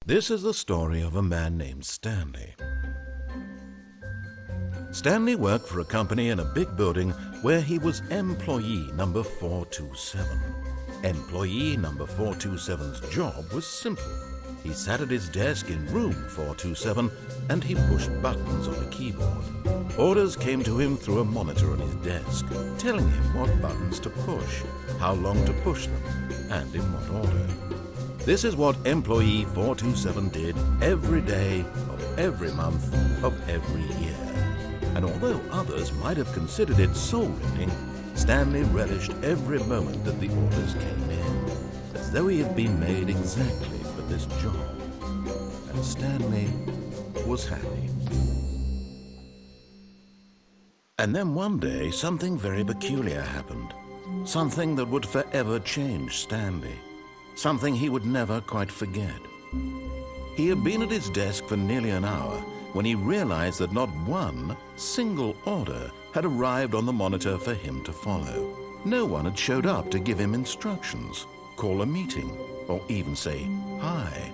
This is the story of a man named Stanley. Stanley worked for a company in a big building where he was employee number 427. Employee number 427's job was simple. He sat at his desk in room 427 and he pushed buttons on a keyboard. Orders came to him through a monitor on his desk, telling him what buttons to push, how long to push them, and in what order. This is what employee 427 did every day of every month of every year. And although others might have considered it soul-rending, Stanley relished every moment that the orders came in, as though he had been made exactly for this job. And Stanley was happy. And then one day, something very peculiar happened. Something that would forever change Stanley. Something he would never quite forget. He had been at his desk for nearly an hour when he realized that not one single order had arrived on the monitor for him to follow. No one had showed up to give him instructions, call a meeting, or even say hi.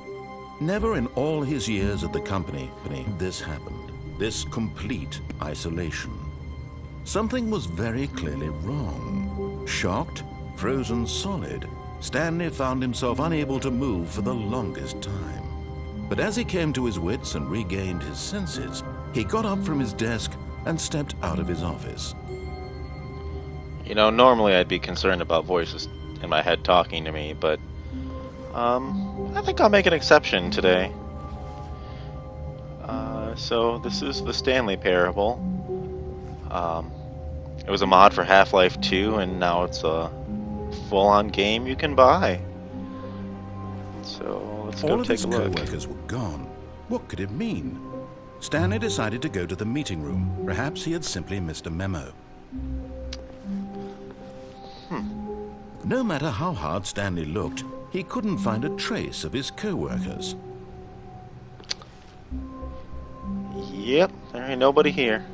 Never in all his years at the company this happened, this complete isolation. Something was very clearly wrong. Shocked, frozen solid, Stanley found himself unable to move for the longest time. But as he came to his wits and regained his senses, he got up from his desk and stepped out of his office. You know, normally I'd be concerned about voices in my head talking to me, but I think I'll make an exception today. So this is the Stanley Parable. It was a mod for Half-Life 2, and now it's a full-on game you can buy. So let's go take a look. All of his co-workers were gone. What could it mean? Stanley decided to go to the meeting room. Perhaps he had simply missed a memo. No matter how hard Stanley looked, he couldn't find a trace of his co-workers. Yep, there ain't nobody here.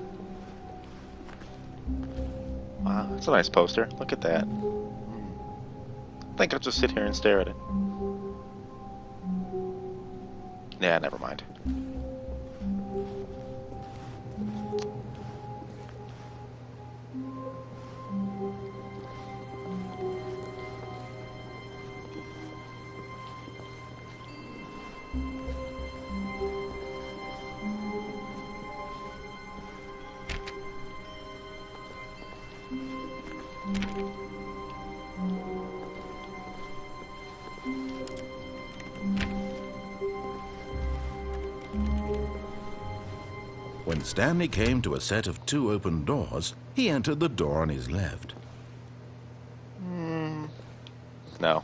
Wow, that's a nice poster. Look at that. I think I'll just sit here and stare at it. Yeah, never mind. When Stanley came to a set of 2 open doors, he entered the door on his left. No.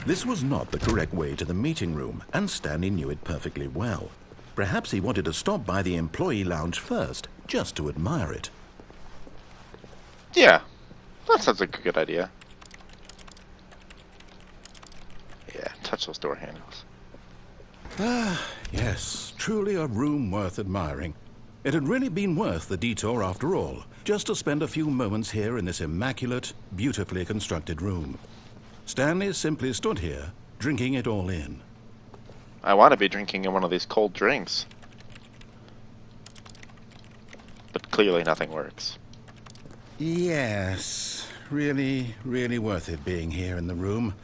This was not the correct way to the meeting room, and Stanley knew it perfectly well. Perhaps he wanted to stop by the employee lounge first, just to admire it. Yeah, that sounds like a good idea. Yeah, touch those door handles. Ah, yes, truly a room worth admiring. It had really been worth the detour after all, just to spend a few moments here in this immaculate, beautifully constructed room. Stanley simply stood here, drinking it all in. I want to be drinking in one of these cold drinks. But clearly nothing works. Yes, really, really worth it being here in the room.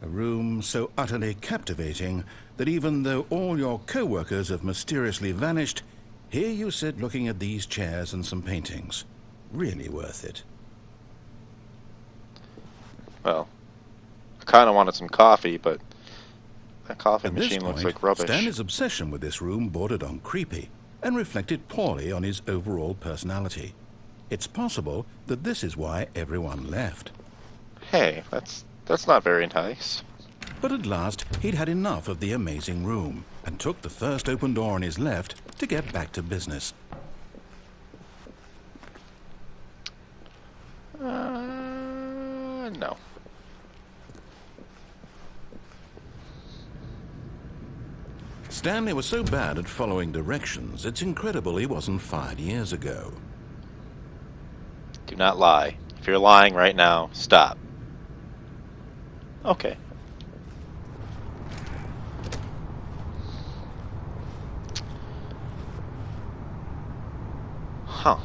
A room so utterly captivating that even though all your co-workers have mysteriously vanished, here you sit looking at these chairs and some paintings. Really worth it. Well, I kind of wanted some coffee, but that coffee At this machine looks point, like rubbish. Stanley's obsession with this room bordered on creepy and reflected poorly on his overall personality. It's possible that this is why everyone left. Hey, that's not very nice. But at last, he'd had enough of the amazing room and took the first open door on his left to get back to business. No. Stanley was so bad at following directions, it's incredible he wasn't fired years ago. Do not lie. If you're lying right now, stop. Okay. Huh.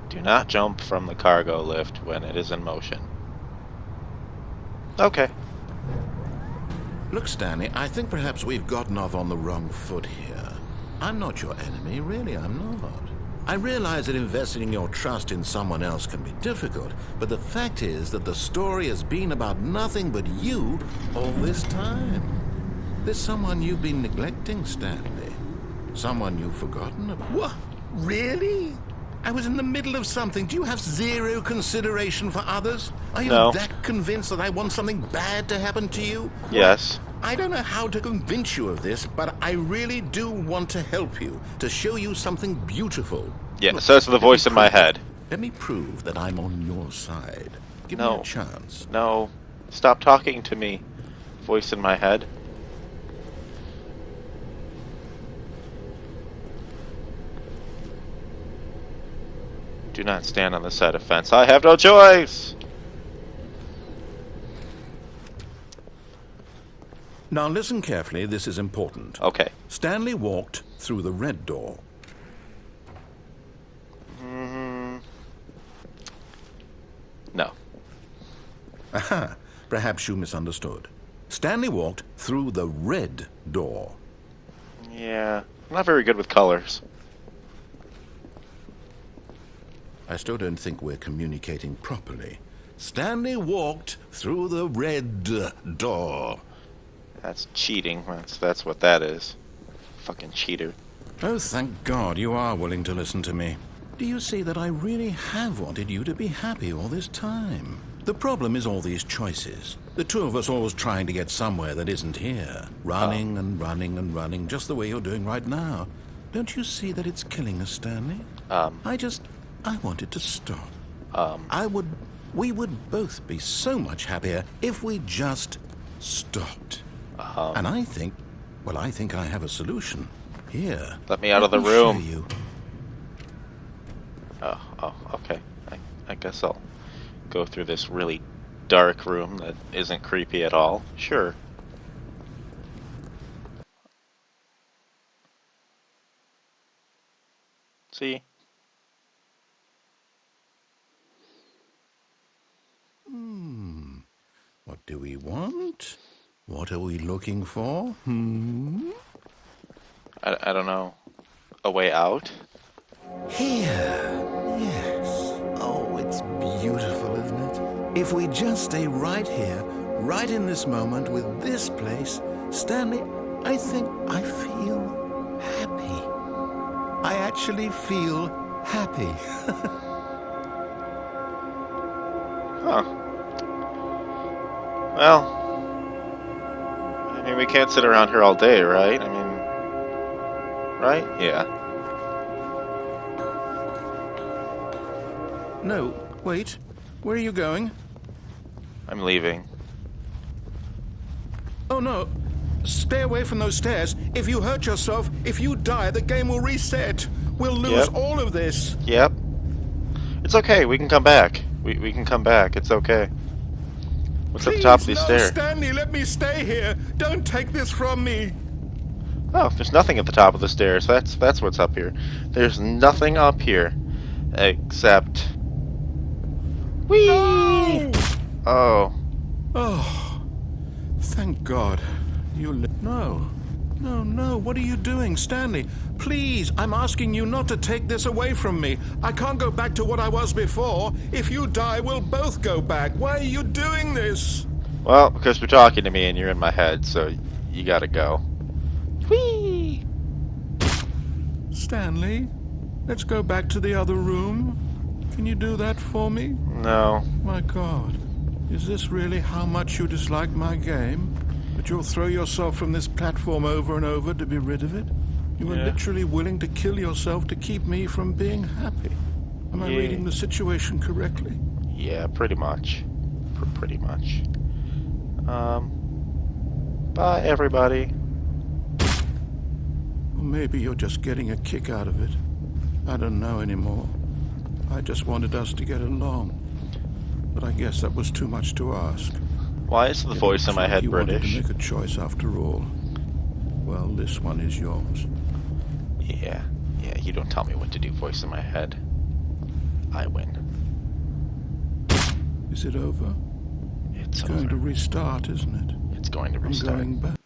Do not jump from the cargo lift when it is in motion. Okay. Look, Stanley, I think perhaps we've gotten off on the wrong foot here. I'm not your enemy, really, I'm not. I realize that investing your trust in someone else can be difficult, but the fact is that the story has been about nothing but you all this time. There's someone you've been neglecting, Stanley. Someone you've forgotten about. What? Really? I was in the middle of something. Do you have zero consideration for others? Are you No. that convinced that I want something bad to happen to you? Yes. I don't know how to convince you of this, but I really do want to help you, to show you something beautiful. Yeah, Look, so it's the let voice me in my prove- head. Let me prove that I'm on your side. Give me No. a chance. No. Stop talking to me. Voice in my head. Do not stand on the side of fence. I have no choice! Now listen carefully, this is important. Okay. Stanley walked through the red door. No. Aha, perhaps you misunderstood. Stanley walked through the red door. Yeah. I'm not very good with colors. I still don't think we're communicating properly. Stanley walked through the red door. That's cheating. That's what that is. Fucking cheater. Oh, thank God you are willing to listen to me. Do you see that I really have wanted you to be happy all this time? The problem is all these choices. The two of us always trying to get somewhere that isn't here. Running and running and running, just the way you're doing right now. Don't you see that it's killing us, Stanley? I wanted to stop. We would both be so much happier if we just stopped. And I think I have a solution. Here. Let me out of the me show room. you. Oh, okay. I guess I'll go through this really dark room that isn't creepy at all. Sure. See? What do we want? What are we looking for? I don't know. A way out? Here. Yes. Oh, it's beautiful, isn't it? If we just stay right here, right in this moment with this place, Stanley, I think I feel happy. I actually feel happy. Huh. Well, I mean, we can't sit around here all day, right? I mean, right? Yeah. No, wait. Where are you going? I'm leaving. Oh, no. Stay away from those stairs. If you hurt yourself, if you die, the game will reset. We'll lose Yep. all of this. Yep. It's okay. We can come back. We can come back. It's okay. What's at the top of these no, stairs? Stanley, let me stay here. Don't take this from me. Oh, there's nothing at the top of the stairs. That's what's up here. There's nothing up here except. Whee! No! Oh. Oh, thank God. No. What are you doing, Stanley? Please, I'm asking you not to take this away from me. I can't go back to what I was before. If you die, we'll both go back. Why are you doing this? Well, because you're talking to me and you're in my head, so you gotta go. Whee! Stanley, let's go back to the other room. Can you do that for me? No. My God, is this really how much you dislike my game? That you'll throw yourself from this platform over and over to be rid of it? You were Yeah. literally willing to kill yourself to keep me from being happy. Am I Yeah. reading the situation correctly? Yeah, pretty much. Pretty much. Bye, everybody. Or maybe you're just getting a kick out of it. I don't know anymore. I just wanted us to get along. But I guess that was too much to ask. Why is the voice in my head You wanted British? to make a choice after all. Well, this one is yours. Yeah. Yeah, you don't tell me what to do, voice in my head. I win. Is it over? It's going over. to restart, isn't it? It's going to I'm restart. going back.